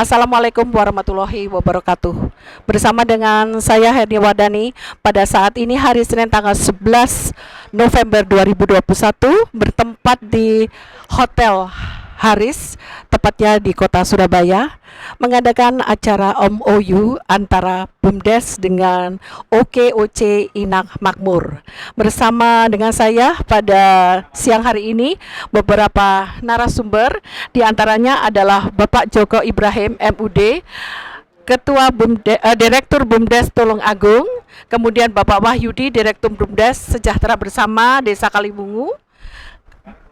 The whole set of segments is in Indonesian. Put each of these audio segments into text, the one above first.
Assalamualaikum warahmatullahi wabarakatuh. Bersama dengan saya Herni Wadani, pada saat ini hari Senin tanggal 11 November 2021 bertempat di Hotel Haris, tepatnya di Kota Surabaya, mengadakan acara MOU antara BUMDes dengan OKOC Inak Makmur. Bersama dengan saya pada siang hari ini beberapa narasumber, di antaranya adalah Bapak Joko Ibrahim MUD, Direktur BUMDes Tulung Agung, kemudian Bapak Wahyudi, Direktur BUMDes Sejahtera Bersama Desa Kaliwungu,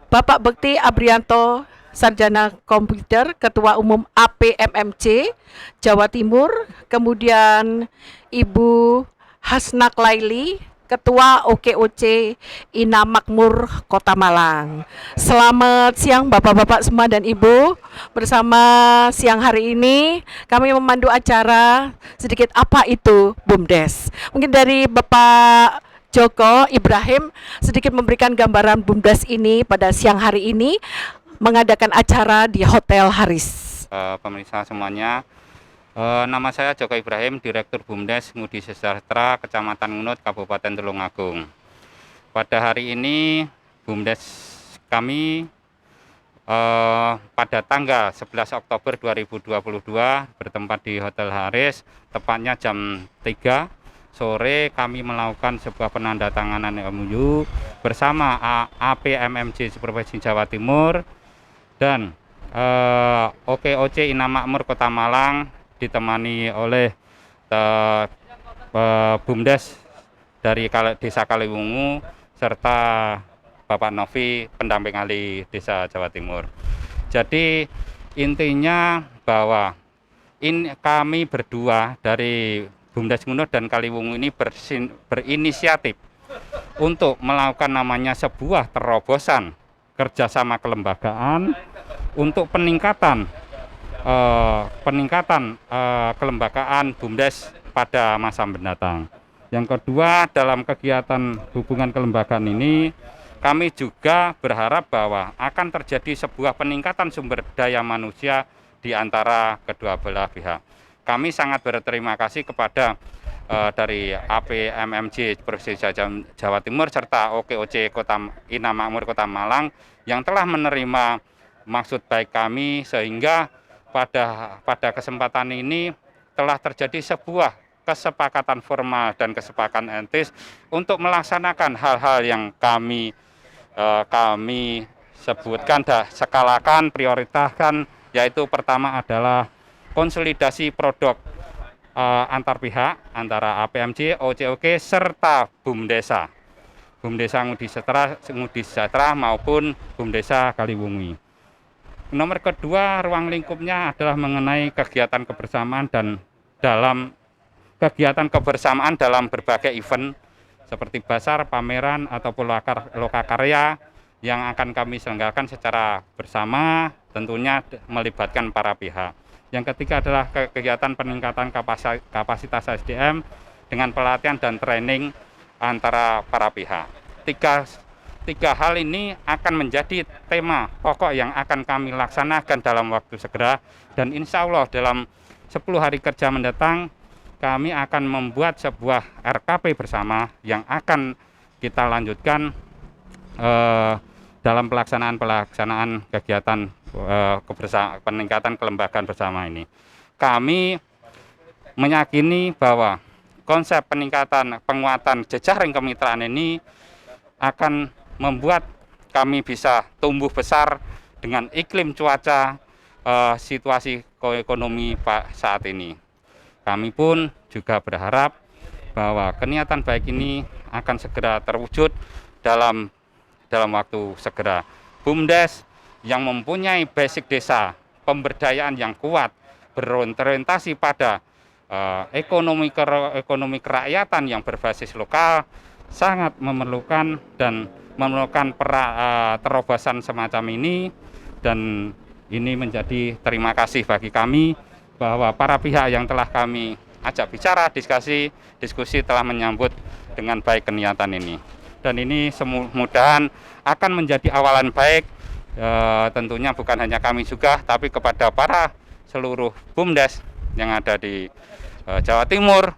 Bapak Bekti Abrianto, Sarjana Komputer, Ketua Umum APMMC Jawa Timur, kemudian Ibu Hasnak Laili, Ketua OKOC Ina Makmur Kota Malang. Selamat siang Bapak-bapak semua dan Ibu. Bersama siang hari ini kami memandu acara sedikit apa itu BUMDes. Mungkin dari Bapak Joko Ibrahim sedikit memberikan gambaran BUMDes ini pada siang hari ini mengadakan acara di Hotel Haris. Pemirsa semuanya, nama saya Joko Ibrahim, Direktur BUMDes Ngudi Sejahtera Kecamatan Ngunut, Kabupaten Tulungagung. Pada hari ini BUMDes kami pada tanggal 11 Oktober 2022 bertempat di Hotel Haris, tepatnya jam 3 sore kami melakukan sebuah penandatanganan MOU bersama APMMC Provinsi Jawa Timur dan OKOC Ina Makmur Kota Malang, ditemani oleh BUMDes dari Desa Kaliwungu serta Bapak Novi, pendamping ahli Desa Jawa Timur. Jadi intinya bahwa kami berdua dari BUMDes Ngunut dan Kaliwungu ini berinisiatif untuk melakukan namanya sebuah terobosan kerjasama kelembagaan untuk peningkatan kelembagaan BUMDes pada masa mendatang. Yang kedua, dalam kegiatan hubungan kelembagaan ini kami juga berharap bahwa akan terjadi sebuah peningkatan sumber daya manusia di antara kedua belah pihak. Kami sangat berterima kasih kepada dari APMMC Provinsi Jawa Timur serta OKOC Ina Makmur Kota Malang yang telah menerima maksud baik kami, sehingga pada kesempatan ini telah terjadi sebuah kesepakatan formal dan kesepakatan etis untuk melaksanakan hal-hal yang kami sebutkan dan skalakan, prioritaskan, yaitu pertama adalah konsolidasi produk antar pihak antara APMC, OKOC serta BUMDesa Ngudi Sejahtera maupun BUMDesa Kaliwungu. Nomor kedua, ruang lingkupnya adalah mengenai kegiatan kebersamaan dan dalam kegiatan kebersamaan dalam berbagai event seperti basar, pameran ataupun lokakarya yang akan kami selenggarakan secara bersama, tentunya melibatkan para pihak. Yang ketiga adalah kegiatan peningkatan kapasitas SDM dengan pelatihan dan training antara para pihak. Tiga hal ini akan menjadi tema pokok yang akan kami laksanakan dalam waktu segera, dan insya Allah dalam 10 hari kerja mendatang kami akan membuat sebuah RKP bersama yang akan kita lanjutkan dalam pelaksanaan kegiatan peningkatan kelembagaan bersama ini. Kami meyakini bahwa konsep penguatan jejaring kemitraan ini akan membuat kami bisa tumbuh besar dengan iklim cuaca, situasi ekonomi saat ini. Kami pun juga berharap bahwa niatan baik ini akan segera terwujud dalam waktu segera. BUMDes yang mempunyai basic desa, pemberdayaan yang kuat, berorientasi pada ekonomi kerakyatan yang berbasis lokal, sangat memerlukan terobosan semacam ini, dan ini menjadi terima kasih bagi kami bahwa para pihak yang telah kami ajak bicara, diskusi telah menyambut dengan baik niatan ini. Dan ini mudah-mudahan akan menjadi awalan baik, tentunya bukan hanya kami juga, tapi kepada para seluruh BUMDes yang ada di Jawa Timur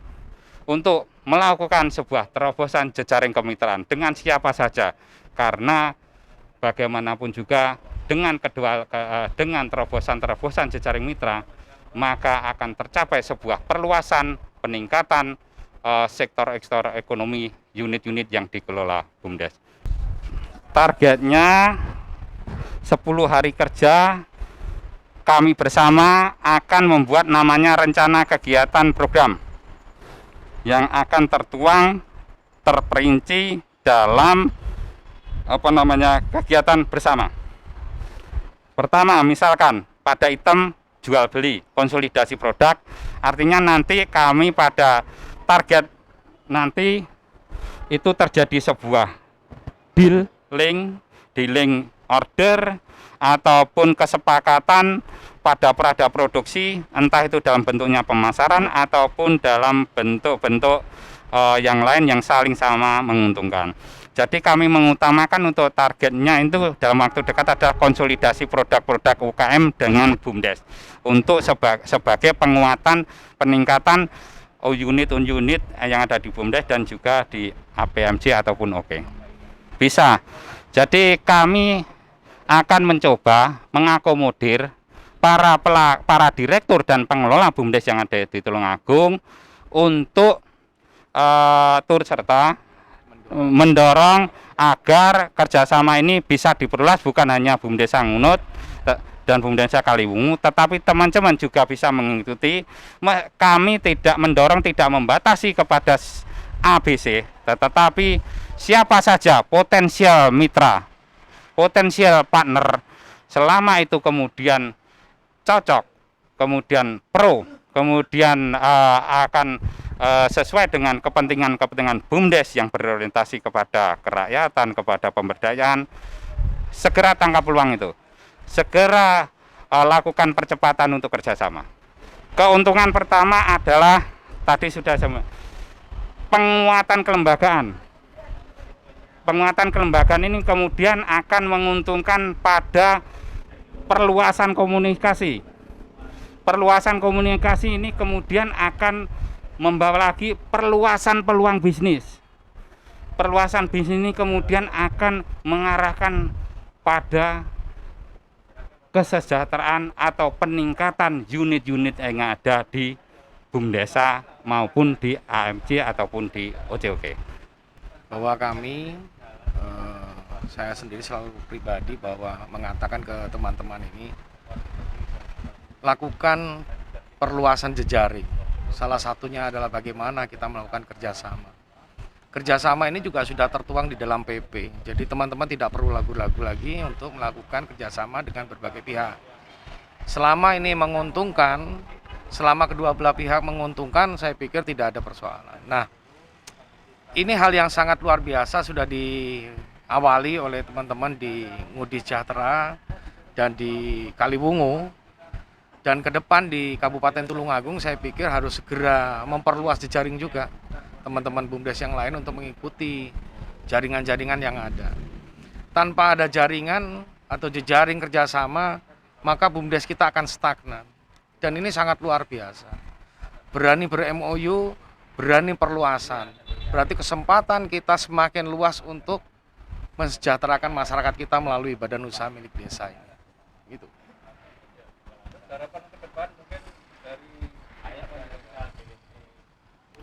untuk melakukan sebuah terobosan jejaring kemitraan dengan siapa saja, karena bagaimanapun juga dengan dengan terobosan jejaring mitra, maka akan tercapai sebuah perluasan peningkatan sektor ekonomi unit-unit yang dikelola BUMDes. Targetnya 10 hari kerja kami bersama akan membuat namanya rencana kegiatan program yang akan terperinci dalam kegiatan bersama. Pertama, misalkan pada item jual beli, konsolidasi produk, artinya nanti kami pada target nanti itu terjadi sebuah dealing order ataupun kesepakatan pada prada produksi, entah itu dalam bentuknya pemasaran ataupun dalam bentuk-bentuk yang lain yang saling sama menguntungkan. Jadi kami mengutamakan untuk targetnya itu dalam waktu dekat adalah konsolidasi produk-produk UKM dengan BUMDes untuk sebagai penguatan peningkatan unit-unit yang ada di BUMDes dan juga di APMJ ataupun OK. Bisa. Jadi kami akan mencoba mengakomodir para direktur dan pengelola BUMDes yang ada di Tulungagung untuk turut serta mendorong agar kerjasama ini bisa diperluas, bukan hanya BUMDes Sangunut dan BUMDes Kaliwungu, tetapi teman-teman juga bisa mengikuti. Kami tidak mendorong, tidak membatasi kepada ABC, tetapi siapa saja potensial mitra, potensial partner, selama itu kemudian cocok, kemudian pro, kemudian akan sesuai dengan kepentingan BUMDes yang berorientasi kepada kerakyatan, kepada pemberdayaan, segera tangkap peluang itu, segera lakukan percepatan untuk kerjasama. Keuntungan pertama adalah tadi sudah penguatan kelembagaan. Penguatan kelembagaan ini kemudian akan menguntungkan pada perluasan komunikasi. Perluasan komunikasi ini kemudian akan membawa lagi perluasan peluang bisnis. Perluasan bisnis ini kemudian akan mengarahkan pada kesejahteraan atau peningkatan unit-unit yang ada di BUMDesa maupun di AMJ ataupun di OCOK. Bahwa kami, saya sendiri selalu pribadi bahwa mengatakan ke teman-teman ini, lakukan perluasan jejaring. Salah satunya adalah bagaimana kita melakukan kerjasama. Kerjasama ini juga sudah tertuang di dalam PP. Jadi teman-teman tidak perlu ragu-ragu lagi untuk melakukan kerjasama dengan berbagai pihak. Selama ini menguntungkan, selama kedua belah pihak menguntungkan, saya pikir tidak ada persoalan. Nah, ini hal yang sangat luar biasa sudah diawali oleh teman-teman di Ngudi Sejahtera dan di Kaliwungu. Dan ke depan di Kabupaten Tulungagung saya pikir harus segera memperluas jejaring juga teman-teman BUMDes yang lain untuk mengikuti jaringan-jaringan yang ada. Tanpa ada jaringan atau jejaring kerjasama, maka BUMDes kita akan stagnan. Dan ini sangat luar biasa. Berani ber-MOU, berani perluasan. Berarti kesempatan kita semakin luas untuk mensejahterakan masyarakat kita melalui badan usaha milik desa ini. Gitu. Harapan ke depan mungkin dari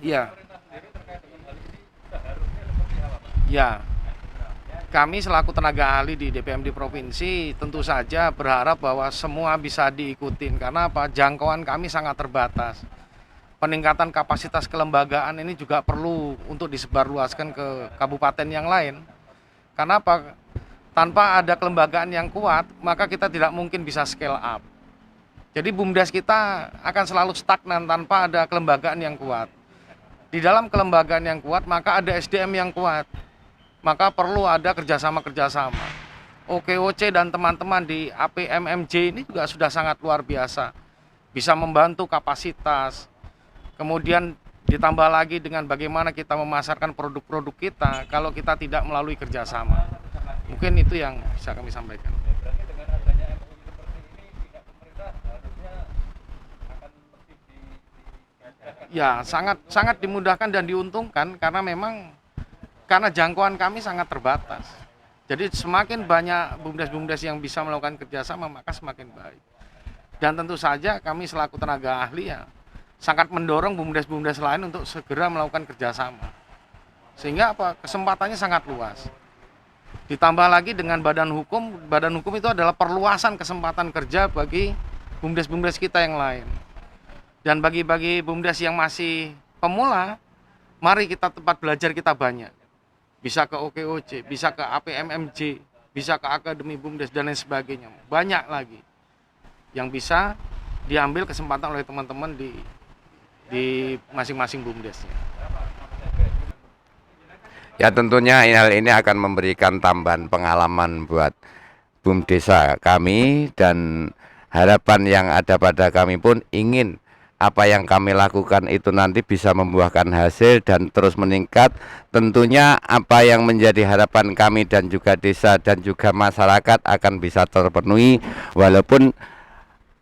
ya. Ya, kami selaku tenaga ahli di DPMD Provinsi tentu saja berharap bahwa semua bisa diikutin. Karena apa? Jangkauan kami sangat terbatas. Peningkatan kapasitas kelembagaan ini juga perlu untuk disebarluaskan ke kabupaten yang lain. Karena apa? Tanpa ada kelembagaan yang kuat, maka kita tidak mungkin bisa scale up. Jadi BUMDes kita akan selalu stagnan tanpa ada kelembagaan yang kuat. Di dalam kelembagaan yang kuat, maka ada SDM yang kuat. Maka perlu ada kerjasama-kerjasama. OKOC dan teman-teman di APMMJ ini juga sudah sangat luar biasa. Bisa membantu kapasitas. Kemudian ditambah lagi dengan bagaimana kita memasarkan produk-produk kita kalau kita tidak melalui kerjasama. Mungkin itu yang bisa kami sampaikan. Ya, sangat dimudahkan dan diuntungkan karena memang karena jangkauan kami sangat terbatas. Jadi semakin banyak BUMDes-BUMDes yang bisa melakukan kerjasama maka semakin baik. Dan tentu saja kami selaku tenaga ahli ya sangat mendorong BUMDes-BUMDes lain untuk segera melakukan kerjasama. Sehingga apa? Kesempatannya sangat luas. Ditambah lagi dengan badan hukum itu adalah perluasan kesempatan kerja bagi BUMDes-BUMDes kita yang lain. Dan bagi BUMDes yang masih pemula, mari kita tempat belajar kita banyak. Bisa ke OKOC, bisa ke APMMJ, bisa ke Akademi BUMDes dan lain sebagainya. Banyak lagi yang bisa diambil kesempatan oleh teman-teman di masing-masing BUMDesnya. Ya tentunya hal ini akan memberikan tambahan pengalaman buat BUMDesa kami, dan harapan yang ada pada kami pun ingin apa yang kami lakukan itu nanti bisa membuahkan hasil dan terus meningkat. Tentunya apa yang menjadi harapan kami dan juga desa dan juga masyarakat akan bisa terpenuhi, walaupun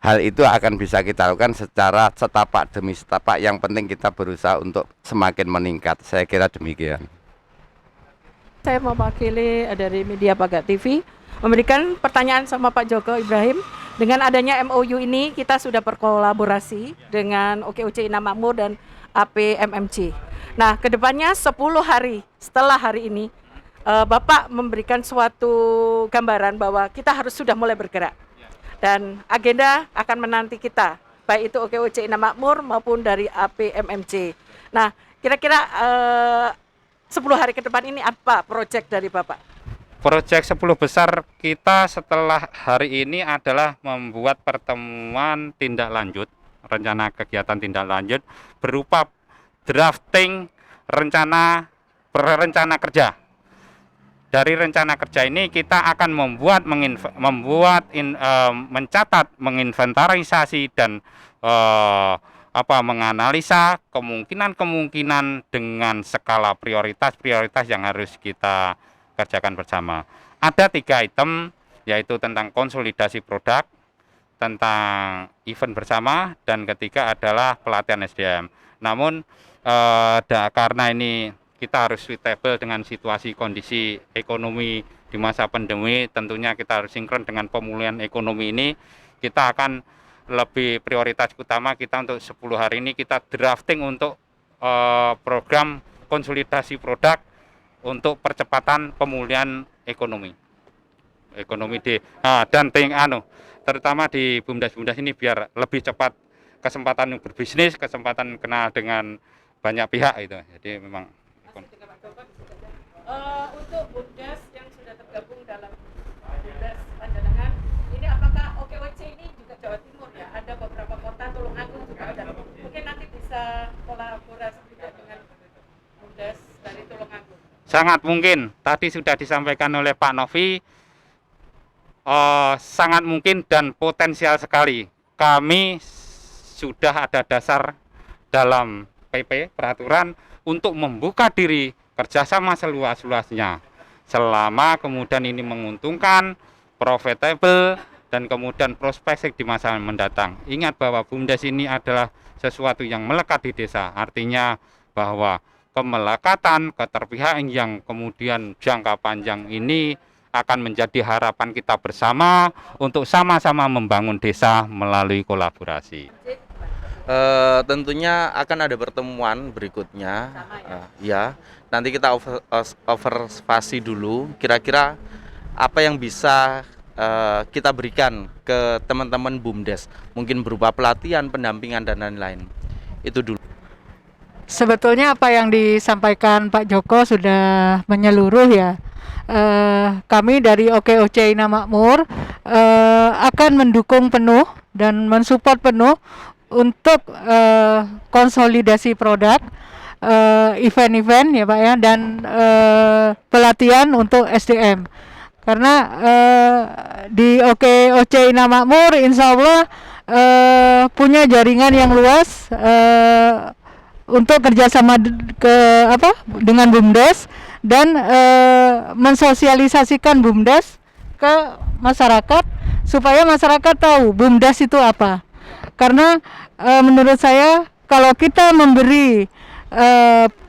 hal itu akan bisa kita lakukan secara setapak demi setapak. Yang penting kita berusaha untuk semakin meningkat. Saya kira demikian. Saya mewakili dari media Pagat TV memberikan pertanyaan sama Pak Joko Ibrahim. Dengan adanya MOU ini kita sudah berkolaborasi dengan OKOC Ina Makmur dan APMMJ. Nah, kedepannya 10 hari setelah hari ini Bapak memberikan suatu gambaran bahwa kita harus sudah mulai bergerak. Dan agenda akan menanti kita, baik itu OKOC Ina Makmur maupun dari APMMJ. Nah, kira-kira 10 hari ke depan ini apa proyek dari Bapak? Proyek 10 besar kita setelah hari ini adalah membuat pertemuan tindak lanjut, rencana kegiatan tindak lanjut berupa drafting rencana kerja. Dari rencana kerja ini kita akan mencatat, menginventarisasi dan menganalisa kemungkinan dengan skala prioritas yang harus kita kerjakan bersama. Ada 3 item, yaitu tentang konsolidasi produk, tentang event bersama, dan ketiga adalah pelatihan SDM. Namun karena ini kita harus suitable dengan situasi kondisi ekonomi di masa pandemi, tentunya kita harus sinkron dengan pemulihan ekonomi ini. Kita akan lebih prioritas utama kita untuk 10 hari ini kita drafting untuk program konsolidasi produk untuk percepatan pemulihan ekonomi dan terutama di BUMDes ini biar lebih cepat kesempatan berbisnis, kesempatan kenal dengan banyak pihak itu. Jadi memang untuk BUMDes yang sudah tergabung dalam BUMDes Panjenengan ini, apakah OKOC ini juga Jawa Timur ya? Ada beberapa kota, Tulungagung juga ada. Mungkin nanti bisa kolaborasi juga dengan BUMDes dari Tulungagung. sangat mungkin, tadi sudah disampaikan oleh Pak Novi, sangat mungkin dan potensial sekali. Kami sudah ada dasar dalam PP, peraturan, untuk membuka diri kerjasama seluas-luasnya. Selama kemudian ini menguntungkan, profitable, dan kemudian prospektif di masa mendatang. Ingat bahwa BUMDes ini adalah sesuatu yang melekat di desa, artinya bahwa kemelekatan, keterpihakan yang kemudian jangka panjang ini akan menjadi harapan kita bersama untuk sama-sama membangun desa melalui kolaborasi. Tentunya akan ada pertemuan berikutnya, ya. Nanti kita observasi dulu kira-kira apa yang bisa kita berikan ke teman-teman BUMDes, mungkin berupa pelatihan, pendampingan dan lain-lain. Itu dulu. Sebetulnya apa yang disampaikan Pak Joko sudah menyeluruh ya. Kami dari OKOC Ina Makmur akan mendukung penuh dan mensupport penuh untuk konsolidasi produk, event-event ya Pak ya, dan pelatihan untuk SDM. Karena di OKOC Ina Makmur insya Allah punya jaringan yang luas untuk kerjasama dengan BUMDes dan mensosialisasikan BUMDes ke masyarakat supaya masyarakat tahu BUMDes itu apa. Karena menurut saya kalau kita memberi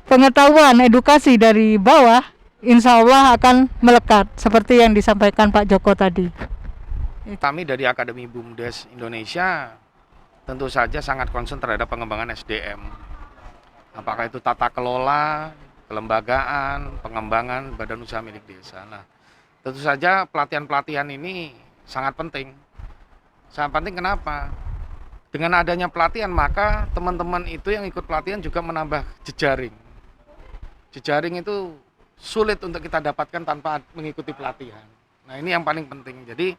pengetahuan edukasi dari bawah, insya Allah akan melekat seperti yang disampaikan Pak Joko tadi. Kami dari Akademi BUMDes Indonesia tentu saja sangat concern terhadap pengembangan SDM. Apakah itu tata kelola, kelembagaan, pengembangan badan usaha milik desa. Nah, tentu saja pelatihan-pelatihan ini sangat penting. Sangat penting kenapa? Dengan adanya pelatihan maka teman-teman itu yang ikut pelatihan juga menambah jejaring. Jejaring itu sulit untuk kita dapatkan tanpa mengikuti pelatihan. Nah, ini yang paling penting. Jadi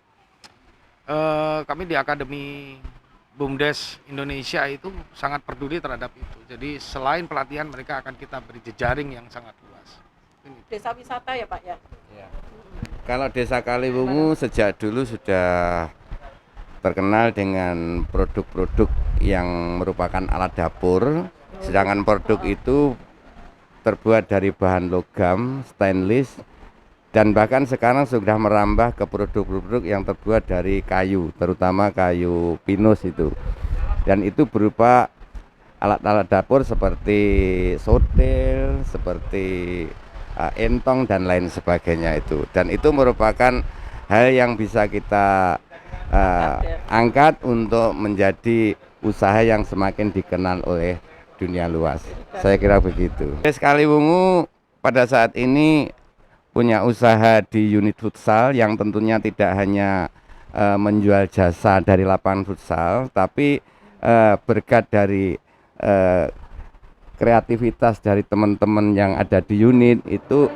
kami di Akademi BUMDes Indonesia itu sangat peduli terhadap itu. Jadi selain pelatihan mereka akan kita beri jejaring yang sangat luas. Desa wisata ya Pak ya? Kalau Desa Kaliwungu sejak dulu sudah terkenal dengan produk-produk yang merupakan alat dapur, sedangkan produk itu terbuat dari bahan logam, stainless, dan bahkan sekarang sudah merambah ke produk-produk yang terbuat dari kayu, terutama kayu pinus itu. Dan itu berupa alat-alat dapur seperti sotel, seperti entong dan lain sebagainya itu. Dan itu merupakan hal yang bisa kita angkat untuk menjadi usaha yang semakin dikenal oleh dunia luas. Saya kira begitu. Kaliwungu pada saat ini punya usaha di unit futsal yang tentunya tidak hanya menjual jasa dari lapangan futsal, tapi berkat dari kreativitas dari teman-teman yang ada di unit itu,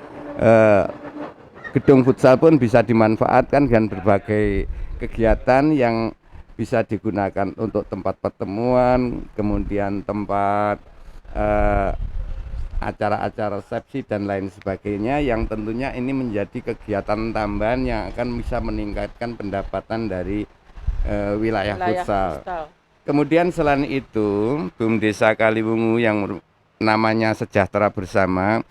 gedung futsal pun bisa dimanfaatkan dengan berbagai kegiatan yang bisa digunakan untuk tempat pertemuan, kemudian tempat acara-acara resepsi dan lain sebagainya, yang tentunya ini menjadi kegiatan tambahan yang akan bisa meningkatkan pendapatan dari wilayah futsal. Kemudian selain itu, BUMDesa Kaliwungu yang namanya Sejahtera Bersama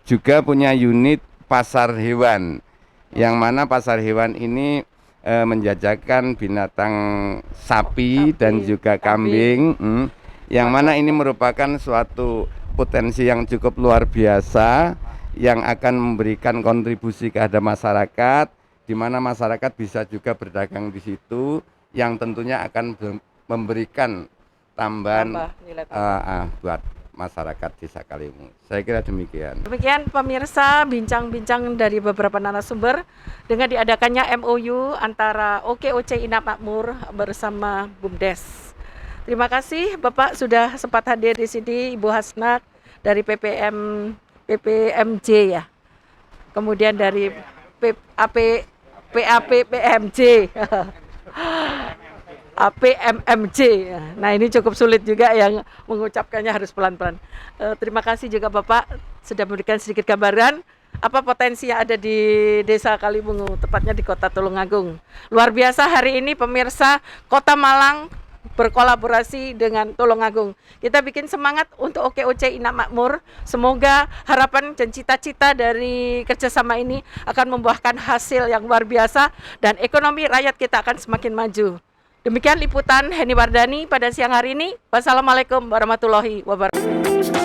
juga punya unit pasar hewan, yang mana pasar hewan ini menjajakan binatang sapi dan juga kambing, yang mana ini merupakan suatu potensi yang cukup luar biasa yang akan memberikan kontribusi kepada masyarakat, di mana masyarakat bisa juga berdagang di situ, yang tentunya akan memberikan tambahan buat masyarakat Desa Kaliwungu. Saya kira demikian. Demikian pemirsa bincang-bincang dari beberapa narasumber dengan diadakannya MOU antara OKOC Ina Makmur bersama BUMDes. Terima kasih Bapak sudah sempat hadir di sini, Ibu Hasnat dari PPMJ ya. Kemudian dari PAPMJ. APMMJ. Nah, ini cukup sulit juga yang mengucapkannya, harus pelan-pelan. Terima kasih juga Bapak sudah memberikan sedikit gambaran apa potensi yang ada di Desa Kaliwungu, tepatnya di Kota Tulungagung. Luar biasa hari ini pemirsa, Kota Malang berkolaborasi dengan Tulungagung. Kita bikin semangat untuk OKOC Ina Makmur. Semoga harapan dan cita-cita dari kerjasama ini akan membuahkan hasil yang luar biasa dan ekonomi rakyat kita akan semakin maju. Demikian liputan Heni Wardani pada siang hari ini. Wassalamualaikum warahmatullahi wabarakatuh.